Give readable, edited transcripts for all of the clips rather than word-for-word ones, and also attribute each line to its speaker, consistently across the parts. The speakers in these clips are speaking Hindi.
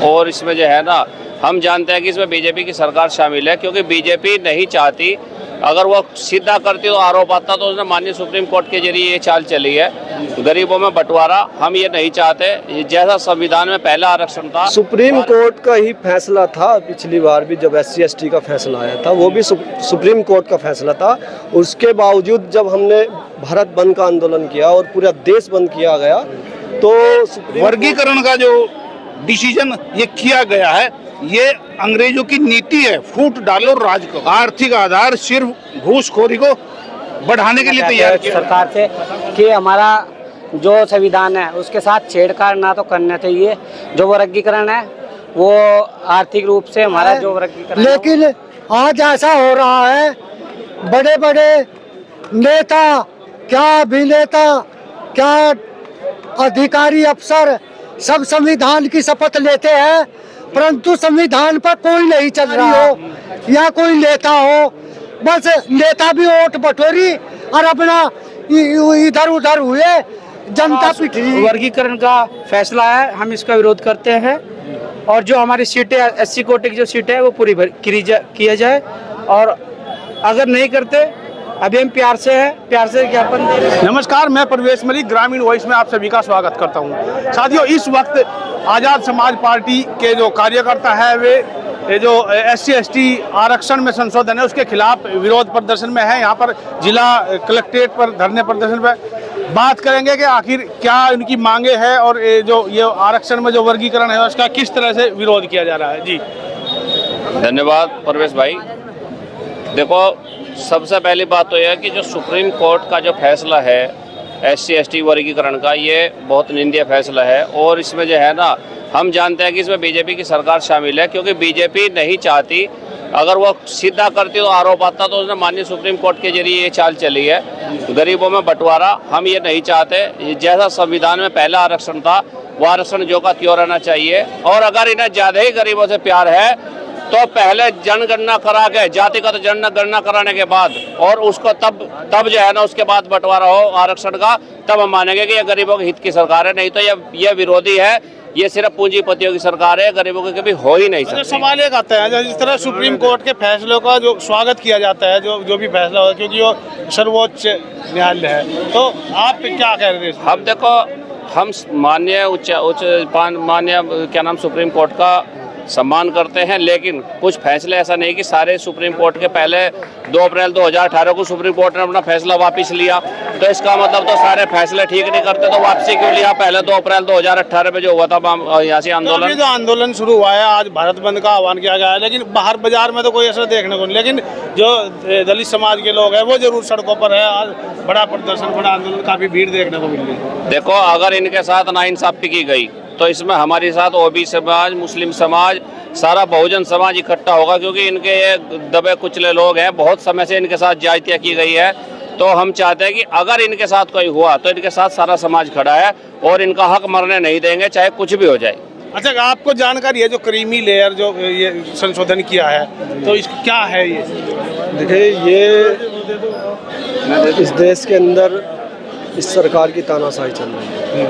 Speaker 1: और इसमें जो है ना, हम जानते हैं कि इसमें बीजेपी की सरकार शामिल है, क्योंकि बीजेपी नहीं चाहती। अगर वो सीधा करती तो आरोप आता, तो उसने माननीय सुप्रीम कोर्ट के जरिए ये चाल चली है गरीबों में बंटवारा। हम ये नहीं चाहते। जैसा संविधान में पहला आरक्षण था,
Speaker 2: सुप्रीम कोर्ट का ही फैसला था। पिछली बार भी जब SC/ST का फैसला आया था, वो भी सुप्रीम कोर्ट का फैसला था। उसके बावजूद जब हमने भारत बंद का आंदोलन किया और पूरा देश बंद किया गया, तो
Speaker 3: वर्गीकरण का जो डिसीजन ये किया गया है, ये अंग्रेजों की नीति है। फूट डालो राज को। आर्थिक आधार सिर्फ घूसखोरी को बढ़ाने के लिए तैयार किया
Speaker 4: सरकार से कि हमारा जो संविधान है उसके साथ छेड़छाड़ ना तो करना चाहिए। जो वर्गीकरण है वो आर्थिक रूप से हमारा जो वर्गीकरण,
Speaker 5: लेकिन आज ऐसा हो रहा है, बड़े बड़े नेता, क्या अभिनेता, क्या अधिकारी अफसर सब संविधान की शपथ लेते हैं, परंतु संविधान पर कोई नहीं चल रही हो या कोई नेता हो। बस नेता भी वोट बटोरी और अपना इधर उधर हुए, जनता पिट रही।
Speaker 6: वर्गीकरण का फैसला है, हम इसका विरोध करते हैं। और जो हमारी सीटें SC कोटे की जो सीटें है वो पूरी किया जाए। और अगर नहीं करते, अभी हम प्यार से ज्ञापन दे रहे हैं।
Speaker 3: नमस्कार, मैं परवेश मलिक, ग्रामीण वॉइस में आप सभी का स्वागत करता हूं। साथियों, इस वक्त आज़ाद समाज पार्टी के जो कार्यकर्ता है वे ये जो SC/ST आरक्षण में संशोधन है उसके खिलाफ विरोध प्रदर्शन में है। यहाँ पर जिला कलेक्ट्रेट पर धरने प्रदर्शन पर बात करेंगे कि आखिर क्या उनकी मांगे हैं और ये आरक्षण में जो वर्गीकरण है उसका किस तरह से विरोध किया जा रहा है। जी
Speaker 1: धन्यवाद परवेश भाई। देखो, सबसे पहली बात तो यह है कि जो सुप्रीम कोर्ट का जो फैसला है SC/ST वर्गीकरण का, ये बहुत निंदनीय फैसला है। और इसमें जो है ना, हम जानते हैं कि इसमें बीजेपी की सरकार शामिल है, क्योंकि बीजेपी नहीं चाहती। अगर वो सीधा करती तो आरोप आता, तो उसने माननीय सुप्रीम कोर्ट के जरिए ये चाल चली है गरीबों में बंटवारा। हम ये नहीं चाहते। जैसा संविधान में पहला आरक्षण था, वो आरक्षण जो का त्यों रहना चाहिए। और अगर इन्हें ज़्यादा ही गरीबों से प्यार है तो पहले जनगणना करा के, जातिगत जनगणना कराने के बाद, और उसको तब जो है ना, उसके बाद बंटवारा हो आरक्षण का, तब हम मानेंगे कि ये गरीबों के हित की सरकार है। नहीं तो ये विरोधी है, ये सिर्फ पूंजीपतियों की सरकार है, गरीबों की कभी हो ही नहीं सकती।
Speaker 3: सवाल एक आता है, जिस तरह सुप्रीम कोर्ट के फैसलों का जो स्वागत किया जाता है, जो भी फैसला हो, क्योंकि वो सर्वोच्च न्यायालय है, तो आप क्या कह रहे हैं?
Speaker 1: हम देखो, हम माननीय सुप्रीम कोर्ट का सम्मान करते हैं, लेकिन कुछ फैसले ऐसा नहीं कि सारे सुप्रीम कोर्ट के पहले 2 अप्रैल 2018 को सुप्रीम कोर्ट ने अपना फैसला वापस लिया, तो इसका मतलब तो सारे फैसले ठीक नहीं करते। तो वापसी क्यों लिया? पहले 2 अप्रैल 2018 में जो हुआ था यहाँ से आंदोलन,
Speaker 3: जो आंदोलन शुरू हुआ है, आज भारत बंद का आह्वान किया गया है, लेकिन बाहर बाजार में तो कोई असर देखने को नहीं। लेकिन जो दलित समाज के लोग हैं वो जरूर सड़कों पर है। आज बड़ा प्रदर्शन, बड़ा आंदोलन, काफी भीड़ देखने को मिल रही।
Speaker 1: देखो, अगर इनके साथ नाइंसाफी की गई तो इसमें हमारे साथ OBC समाज, मुस्लिम समाज, सारा बहुजन समाज इकट्ठा होगा, क्योंकि इनके ये दबे कुचले लोग हैं। बहुत समय से इनके साथ ज्यादतियाँ की गई है। तो हम चाहते हैं कि अगर इनके साथ कोई हुआ तो इनके साथ सारा समाज खड़ा है और इनका हक मरने नहीं देंगे, चाहे कुछ भी हो जाए।
Speaker 3: अच्छा, आपको जानकारी है जो क्रीमी लेयर जो ये संशोधन किया है, तो इसका क्या है? ये
Speaker 2: देखिए, ये इस देश के अंदर इस सरकार की तानाशाही चल रही है।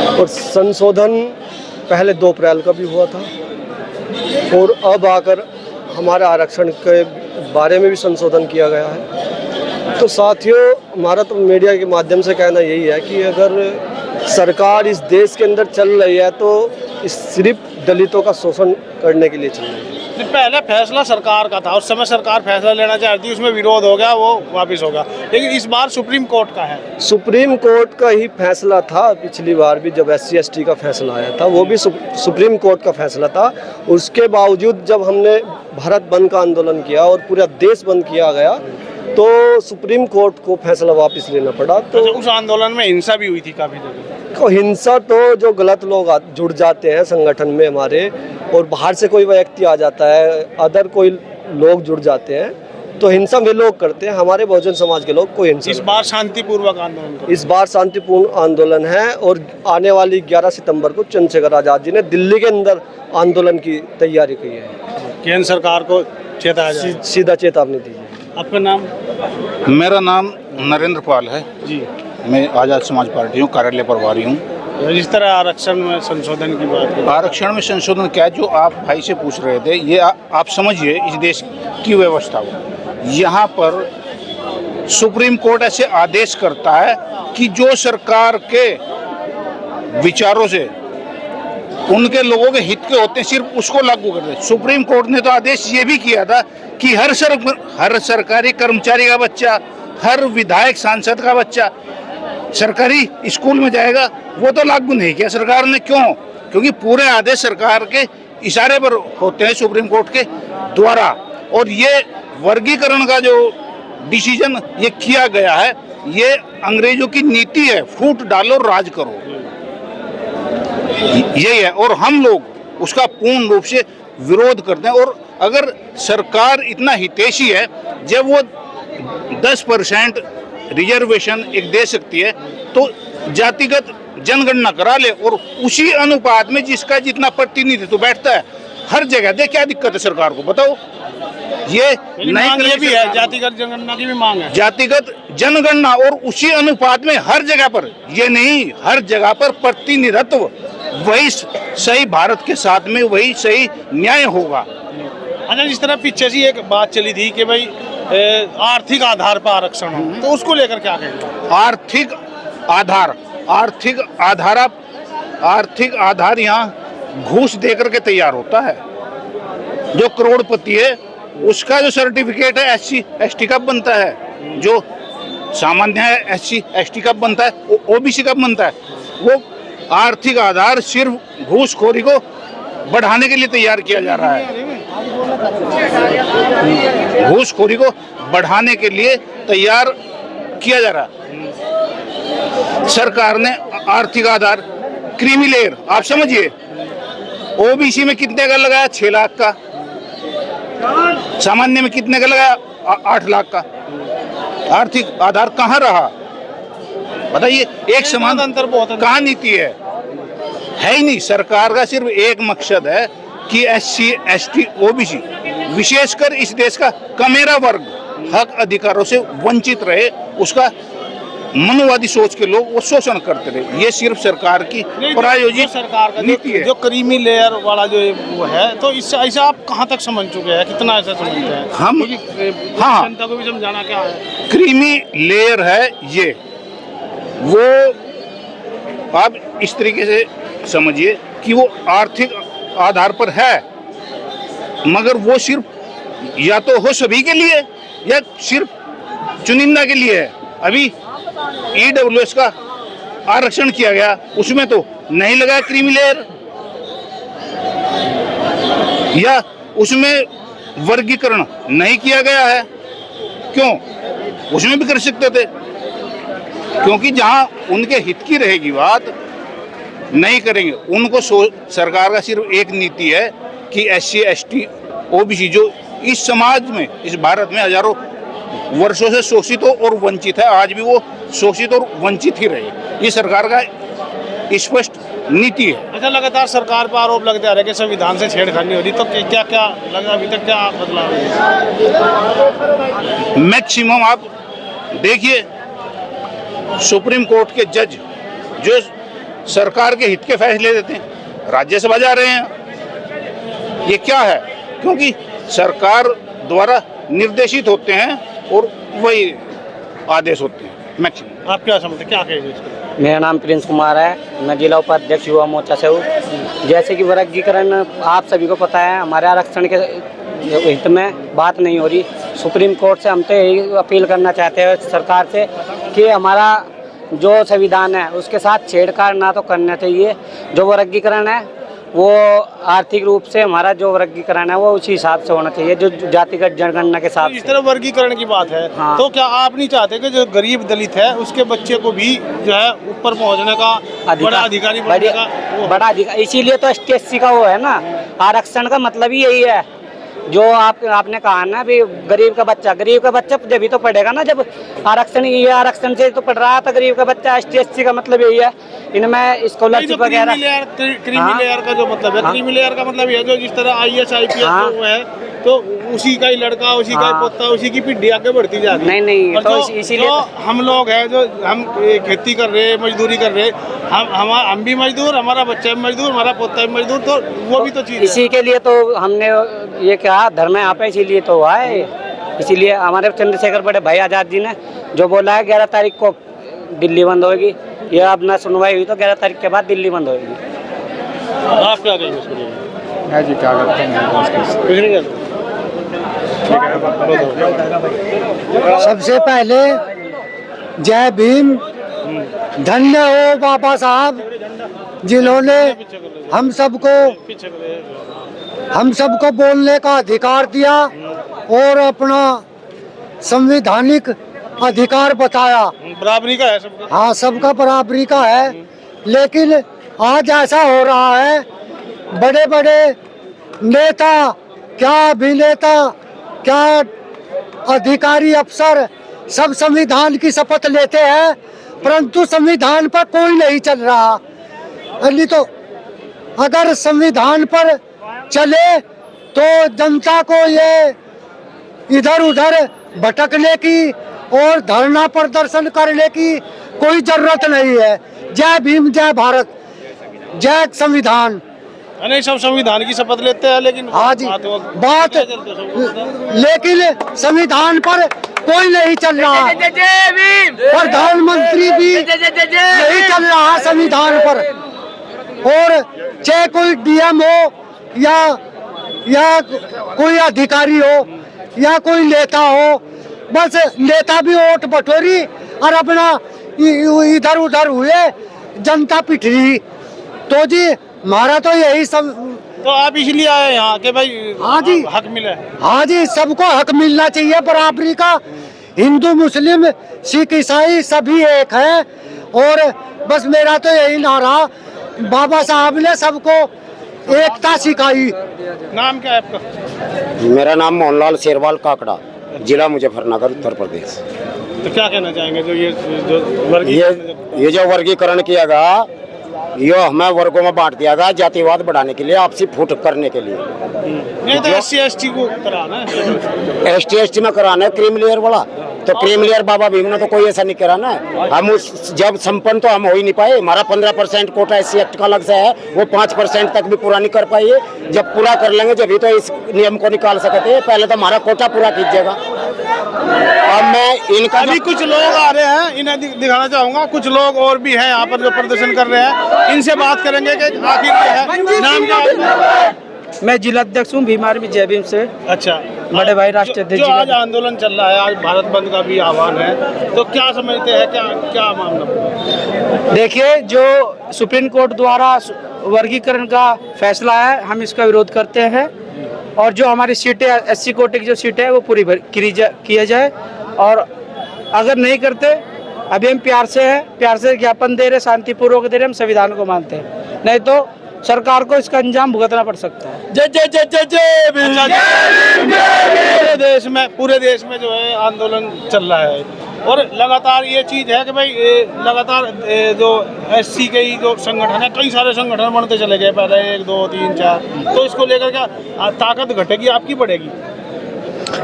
Speaker 2: और संशोधन पहले 2 अप्रैल का भी हुआ था, और अब आकर हमारे आरक्षण के बारे में भी संशोधन किया गया है। तो साथियों, हमारा तो मीडिया के माध्यम से कहना यही है कि अगर सरकार इस देश के अंदर चल रही है तो सिर्फ दलितों का शोषण करने के लिए चल रही है।
Speaker 3: पहले फैसला सरकार का था, उस समय सरकार फैसला लेना चाहती, उसमें विरोध हो गया, वो वापस होगा। लेकिन इस बार सुप्रीम कोर्ट का है।
Speaker 2: सुप्रीम कोर्ट का ही फैसला था। पिछली बार भी जब SC/ST का फैसला आया था, वो भी सुप्रीम कोर्ट का फैसला था। उसके बावजूद जब हमने भारत बंद का आंदोलन किया और पूरा देश बंद किया गया, तो सुप्रीम कोर्ट को फैसला वापस लेना पड़ा। तो
Speaker 3: उस आंदोलन में हिंसा भी हुई थी काफी जगह।
Speaker 2: हिंसा तो जो गलत लोग जुड़ जाते हैं संगठन में हमारे, और बाहर से कोई व्यक्ति आ जाता है, अदर कोई लोग जुड़ जाते हैं, तो हिंसा वे लोग करते हैं। हमारे बहुजन समाज के लोग कोई हिंसा।
Speaker 3: इस बार शांतिपूर्वक आंदोलन,
Speaker 2: इस बार शांतिपूर्ण आंदोलन है। और आने वाली 11 सितंबर को चंद्रशेखर आजाद जी ने दिल्ली के अंदर आंदोलन की तैयारी की है।
Speaker 3: केंद्र सरकार को चेताया जाए,
Speaker 2: सीधा चेतावनी दीजिए।
Speaker 3: आपका नाम?
Speaker 7: मेरा नाम नरेंद्र पाल है जी। मैं आज़ाद समाज पार्टी हूँ, कार्यालय प्रभारी हूँ।
Speaker 3: जिस तरह आरक्षण में संशोधन की बात है,
Speaker 7: आरक्षण में संशोधन क्या, जो आप भाई से पूछ रहे थे, ये आप समझिए इस देश की व्यवस्था को। यहाँ पर सुप्रीम कोर्ट ऐसे आदेश करता है कि जो सरकार के विचारों से उनके लोगों के हित के होते हैं सिर्फ उसको लागू कर दे। सुप्रीम कोर्ट ने तो आदेश ये भी किया था कि हर सरकारी कर्मचारी का बच्चा, हर विधायक सांसद का बच्चा सरकारी स्कूल में जाएगा, वो तो लागू नहीं किया सरकार ने। क्यों? क्योंकि पूरे आदेश सरकार के इशारे पर होते हैं सुप्रीम कोर्ट के द्वारा। और ये वर्गीकरण का जो डिसीजन ये किया गया है, ये अंग्रेजों की नीति है, फूट डालो राज करो, यही है। और हम लोग उसका पूर्ण रूप से विरोध करते हैं। और अगर सरकार इतना हितैषी है, जब वो 10% रिजर्वेशन एक दे सकती है, तो जातिगत जनगणना करा ले और उसी अनुपात में जिसका जितना प्रतिनिधित्व तो बैठता है हर जगह दे। क्या दिक्कत है सरकार को, बताओ? ये
Speaker 3: नहीं भी है, जातिगत जनगणना की भी मांग है,
Speaker 7: जातिगत जनगणना, और उसी अनुपात में हर जगह पर, ये नहीं हर जगह पर प्रतिनिधित्व, वही सही भारत के साथ में वही सही न्याय होगा।
Speaker 3: अच्छा, जिस तरह पीछे से एक बात चली थी कि भाई आर्थिक आधार पर आरक्षण हो, तो उसको लेकर क्या कहेंगे?
Speaker 7: आर्थिक आधार यहाँ घूस देकर के तैयार होता है। जो करोड़पति है उसका जो सर्टिफिकेट है SC ST कब बनता है, जो सामान्य है SC ST कब बनता है, OBC कब बनता है? वो आर्थिक आधार सिर्फ घूसखोरी को बढ़ाने के लिए तैयार किया जा रहा है। घूसखोरी को बढ़ाने के लिए तैयार किया जा रहा है। सरकार ने आर्थिक आधार क्रीमी लेयर, आप समझिए, OBC में कितने का लगाया? 6 लाख का। सामान्य में कितने का लगाया? 8 लाख का। आर्थिक आधार कहाँ रहा बताइए? एक समान
Speaker 3: अंतर बहुत है।
Speaker 7: कहाँ नीति है ही नहीं। सरकार का सिर्फ एक मकसद है कि SC ST OBC विशेषकर इस देश का कमेरा वर्ग हक अधिकारों से वंचित रहे, उसका मनुवादी सोच के लोग वो शोषण करते रहे। ये सिर्फ सरकार की प्रायोजित
Speaker 3: सरकार का
Speaker 7: नीति है।
Speaker 3: जो क्रीमी लेयर वाला जो वो है, तो इससे ऐसा आप कहाँ तक समझ चुके हैं, कितना ऐसा समझते हैं
Speaker 7: हम?
Speaker 3: हाँ, जनता को भी समझाना क्या है।
Speaker 7: क्रीमी लेयर है ये, वो आप इस तरीके से समझिए कि वो आर्थिक आधार पर है, मगर वो सिर्फ या तो हो सभी के लिए या सिर्फ चुनिंदा के लिए है। अभी EWS का आरक्षण किया गया, उसमें तो नहीं लगा क्रीमी लेयर, या उसमें वर्गीकरण नहीं किया गया है। क्यों? उसमें भी कर सकते थे, क्योंकि जहां उनके हित की रहेगी बात, नहीं करेंगे उनको। सरकार का सिर्फ एक नीति है कि SC ST OBC जो इस समाज में, इस भारत में हजारों वर्षों से शोषित हो और वंचित है, आज भी वो शोषित और वंचित ही रहे। ये सरकार का स्पष्ट नीति है।
Speaker 3: अच्छा, लगातार सरकार पर आरोप लगते आ रहे कि संविधान से छेड़खानी हो रही, तो क्या क्या लगा अभी तक, क्या बदलाव है?
Speaker 7: मैक्सिमम आप देखिए, सुप्रीम कोर्ट के जज जो सरकार के हित के फैसले देते हैं, राज्यसभा जा रहे हैं। ये क्या है? क्योंकि सरकार द्वारा निर्देशित होते हैं और वही आदेश होते हैं मैक्सिमम।
Speaker 3: आप क्या समझते, क्या कहेंगे इसको?
Speaker 4: मेरा नाम प्रिंस कुमार है, मैं जिला उपाध्यक्ष युवा मोर्चा से हूँ। जैसे कि वर्गीकरण आप सभी को पता है, हमारे आरक्षण के हित में बात नहीं हो रही। सुप्रीम कोर्ट से हम तो यही अपील करना चाहते हैं सरकार से कि हमारा जो संविधान है उसके साथ छेड़छाड़ ना तो करना चाहिए। जो वर्गीकरण है वो आर्थिक रूप से हमारा जो वर्गीकरण है वो उसी हिसाब से होना चाहिए, जो जातिगत जनगणना के साथ।
Speaker 3: इस तरह वर्गीकरण की बात है,
Speaker 4: हाँ।
Speaker 3: तो क्या आप नहीं चाहते कि जो गरीब दलित है उसके बच्चे को भी जो है ऊपर पहुंचने का, बड़ा अधिकारी बनने का
Speaker 4: बड़ा अधिकार? इसीलिए तो ST SC का वो है ना, आरक्षण का मतलब ही यही है। जो आपने कहा ना भी गरीब का बच्चा जब भी तो पढ़ेगा ना, जब आरक्षण, ये आरक्षण से तो पढ़ रहा था गरीब का बच्चा। ST SC का मतलब यही है, इनमें स्कॉलरशिप वगैरह।
Speaker 3: क्रीमी लेयर का जो मतलब है, क्रीमी लेयर का मतलब ये जो जिस तरह IAS IPS जो है, तो उसी का ही लड़का, उसी का ही
Speaker 4: हाँ।
Speaker 3: पोता, उसी की पीढ़ी आगे बढ़ती जा रही है।
Speaker 4: नहीं
Speaker 3: और
Speaker 4: तो
Speaker 3: जो-
Speaker 4: इसीलिए
Speaker 3: जो हम लोग हैं, जो हम खेती कर रहे हैं, मजदूरी कर रहे हैं, हम भी मजदूर, हमारा बच्चा भी मजदूर, हमारा पोता भी मजदूर, तो वो भी तो चीज़ है।
Speaker 4: इसी के लिए तो हमने ये कहा धर्म यहाँ पे, इसीलिए तो हुआ है। इसीलिए हमारे चंद्रशेखर बड़े भाई आज़ाद जी ने जो बोला है 11 तारीख को दिल्ली बंद होगी, ये अब ना सुनवाई हुई तो 11 तारीख के बाद दिल्ली बंद होगी।
Speaker 3: आप क्या कहेंगे इसके लिए?
Speaker 8: है जी, क्या करते हैं
Speaker 3: कुछ नहीं कहते।
Speaker 5: सबसे पहले जय भीम, धन्य हो बाबा साहब जिन्होंने हम सबको बोलने का अधिकार दिया और अपना संवैधानिक अधिकार बताया।
Speaker 3: बराबरी का है सबका।
Speaker 5: हाँ, सबका बराबरी का है, लेकिन आज ऐसा हो रहा है बड़े बड़े नेता, क्या अभिनेता, क्या अधिकारी अफसर सब संविधान की शपथ लेते हैं, परंतु संविधान पर कोई नहीं चल रहा। नहीं तो अगर संविधान पर चले तो जनता को ये इधर उधर भटकने की और धरना प्रदर्शन करने की कोई जरूरत नहीं है। जय भीम, जय भारत, जय संविधान।
Speaker 3: नहीं, सब संविधान की शपथ लेते हैं, लेकिन
Speaker 5: हाँ जी, बात लेकिन संविधान पर कोई नहीं चल रहा। प्रधानमंत्री भी नहीं चल रहा संविधान पर। और चाहे कोई डीएम हो या कोई अधिकारी हो या कोई नेता हो, बस नेता भी वोट बटोरी और अपना इधर उधर हुए, जनता पिटरी। तो जी हमारा तो यही सब।
Speaker 3: तो आप इसलिए आए यहाँ कि भाई
Speaker 5: हाँ जी,
Speaker 3: हक मिले।
Speaker 5: हाँ जी, सबको हक मिलना चाहिए बराबरी का। हिंदू मुस्लिम सिख ईसाई सभी एक है। और बस मेरा तो यही नारा, बाबा साहब ने सबको एकता सिखाई।
Speaker 3: नाम क्या है आपका?
Speaker 9: मेरा नाम मोहनलाल शेरवाल काकड़ा, जिला मुजफ्फरनगर, उत्तर प्रदेश।
Speaker 3: तो क्या कहना चाहेंगे जो
Speaker 9: ये जो वर्गीकरण किया गया, ये हमें वर्गों में बांट दिया गया जातिवाद बढ़ाने के लिए, आपसी फूट करने के लिए।
Speaker 3: नहीं तो SC/ST को कराना है।
Speaker 9: ST/ST में कराना है क्रीम लेयर वाला, तो क्रीम लेयर बाबा भीम ने तो कोई ऐसा नहीं कराना है। हम उस जब संपन्न तो हम हो ही नहीं पाए। हमारा 15% कोटा SC एक्ट का अलग से है, वो 5% तक भी पूरा नहीं कर पाई। जब पूरा कर लेंगे जब तो इस नियम को निकाल सकते हैं। पहले तो हमारा कोटा पूरा कीजिएगा। अब मैं इनका
Speaker 3: अभी कुछ लोग आ रहे हैं, इन्हें दिखाना चाहूंगा। कुछ लोग और भी हैं यहाँ पर जो प्रदर्शन कर रहे हैं, इनसे बात करेंगे कि आखिर क्या है। नाम क्या है?
Speaker 6: मैं जिला अध्यक्ष हूँ भीम आर्मी जय भीम से।
Speaker 3: अच्छा,
Speaker 6: बड़े भाई राष्ट्रीय अध्यक्ष
Speaker 3: जो
Speaker 6: जी
Speaker 3: आज आंदोलन चल रहा है, आज भारत बंद का भी आह्वान है, तो क्या समझते हैं, क्या मामला?
Speaker 6: देखिए, जो सुप्रीम कोर्ट द्वारा वर्गीकरण का फैसला है, हम इसका विरोध करते हैं। और जो हमारी सीटें SC कोटे की जो सीटें है वो पूरी किया जाए। और अगर नहीं करते, अभी हम प्यार से ज्ञापन दे रहे, शांतिपूर्वक दे रहे, हम संविधान को मानते हैं। नहीं तो सरकार को इसका अंजाम भुगतना पड़ सकता है।
Speaker 3: जय जय जय जय जय पूरे देश में जो है आंदोलन चल रहा है, और लगातार ये चीज़ है कि भाई लगातार जो SC के ही जो संगठन है, कई सारे संगठन बनते चले गए, पहले 1 2 3 4। तो इसको लेकर क्या ताकत घटेगी, आपकी बढ़ेगी?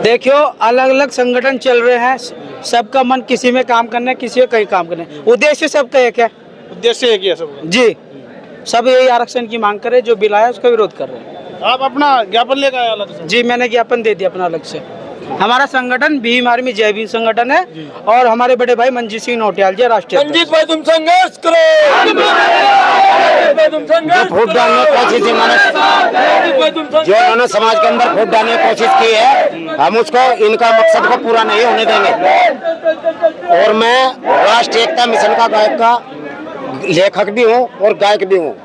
Speaker 6: देखियो, अलग अलग संगठन चल रहे हैं, सबका मन किसी में काम करना है, किसी में कहीं काम करना है। उद्देश्य सबका एक है।
Speaker 3: उद्देश्य एक ही है सबका।
Speaker 6: जी, सब यही आरक्षण की मांग करे, जो बिल आया उसका विरोध कर रहे हैं।
Speaker 3: आप अपना ज्ञापन लेकर आए अलग से?
Speaker 6: जी, मैंने ज्ञापन दे दिया अपना अलग से। हमारा संगठन भीम आर्मी जय भीम संगठन है, और हमारे बड़े भाई मंजीत सिंह नौटियाल जी राष्ट्रीय अध्यक्ष।
Speaker 9: भाई तुम संघर्ष करो, वोट डालने की कोशिश जो उन्होंने समाज के अंदर वोट डालने की कोशिश की है, हम उसको इनका मकसद को पूरा नहीं होने देंगे। और मैं राष्ट्रीय एकता मिशन का गायक का लेखक भी हूँ और गायक भी हूँ।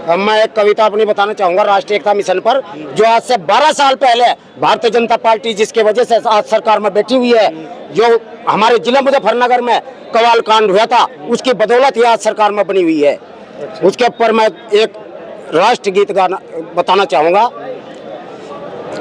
Speaker 9: अब मैं एक कविता अपनी बताना चाहूंगा राष्ट्रीय एकता मिशन पर, जो आज से 12 साल पहले भारतीय जनता पार्टी जिसके वजह से आज सरकार में बैठी हुई है, जो हमारे जिला मुजफ्फरनगर में कवाल कांड हुआ था, उसकी बदौलत ही आज सरकार में बनी हुई है। उसके ऊपर मैं एक राष्ट्र गीत गाना बताना चाहूंगा।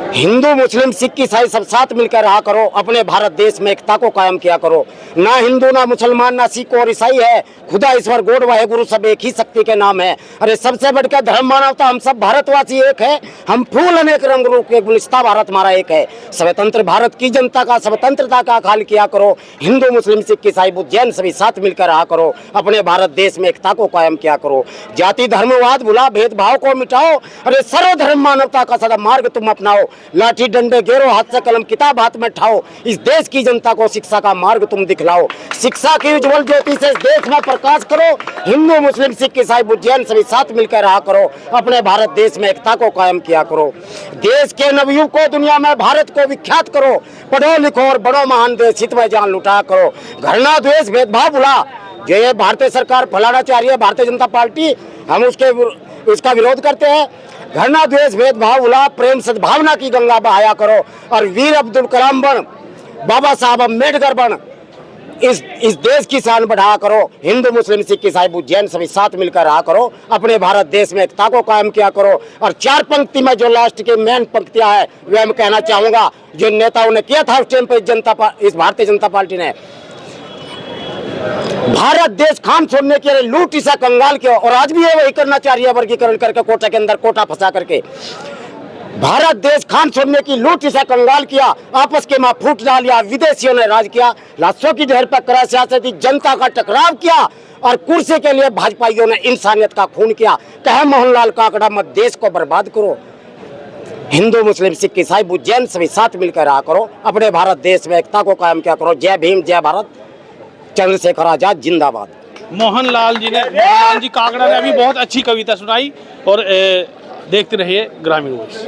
Speaker 9: हिंदू मुस्लिम सिख ईसाई सब साथ मिलकर रहा करो, अपने भारत देश में एकता को कायम किया करो। ना हिंदू ना मुसलमान ना सिख और ईसाई है, खुदा ईश्वर गोड वाहेगुरु सब एक ही शक्ति के नाम है। अरे सबसे बढ़कर धर्म मानवता, हम सब भारतवासी एक है, हम फूल अनेक रंग रूप एक गुलिस्ता भारत हमारा एक है। स्वतंत्र भारत की जनता का स्वतंत्रता का ख्याल किया करो, हिंदू मुस्लिम सिख ईसाई बुद्ध जैन सभी साथ मिलकर रहा करो, अपने भारत देश में एकता को कायम किया करो। जाति धर्मवाद भुला भेदभाव को मिटाओ, अरे सर्वधर्म मानवता का सदा मार्ग तुम अपनाओ। लाठी डंडे गेरो हाथ से कलम किताब हाथ में ठाओ, इस देश की जनता को शिक्षा का मार्ग तुम दिखलाओ। शिक्षा की उज्जवल ज्योति से इस देश में प्रकाश करो, हिंदू मुस्लिम सिख ईसाई बुद्ध जैन सभी साथ मिलकर रहा करो, अपने भारत देश में एकता को कायम किया करो। देश के नवयुग को दुनिया में भारत को विख्यात करो, पढ़ो लिखो और बड़ो महान देश हित में जान लुटा करो। घृणा द्वेष भेदभाव भुला, जो ये भारतीय सरकार फैलाना चाह रही है भारतीय जनता पार्टी, हम उसका विरोध करते हैं। घृणा द्वेष भेदभाव भुला, प्रेम सद्भावना की गंगा बहाया करो और वीर अब्दुल कलाम बन, बाबा साहब अम्बेडकर बन, इस देश की शान बढ़ाया करो। हिंदू मुस्लिम सिख ईसाई बुद्ध जैन सभी साथ मिलकर रहा करो, अपने भारत देश में एकता को कायम किया करो। और चार पंक्ति में जो लास्ट की मेन पंक्तियां है वे मैं कहना चाहूंगा, जो नेताओं ने किया था उस टाइम पे इस भारतीय जनता पार्टी ने। भारत देश खान छोड़ने के लिए लूट ईसा कंगाल के, और आज भी ये वही करना चाह रही है, वर्गीकरण करके कोटा के अंदर कोटा फंसा करके। भारत देश खान छोड़ने की लूट ईसा कंगाल किया, आपस के मां फूट डालिया, विदेशियों ने राज किया, लाशों की ढेर पर करा सियासती जनता का टकराव किया और कुर्सी के लिए भाजपाइयों ने इंसानियत का खून किया। कहे मोहनलाल काकड़ा, मत देश को बर्बाद करो। हिंदू मुस्लिम सिख ईसाई बुद्ध जैन सभी साथ मिलकर रहा करो, अपने भारत देश में एकता को कायम किया करो। जय भीम, जय भारत, चंद्रशेखर आजाद जिंदाबाद।
Speaker 3: मोहनलाल जी काकड़ा ने अभी बहुत अच्छी कविता सुनाई। और देखते रहिए ग्रामीण वॉइस।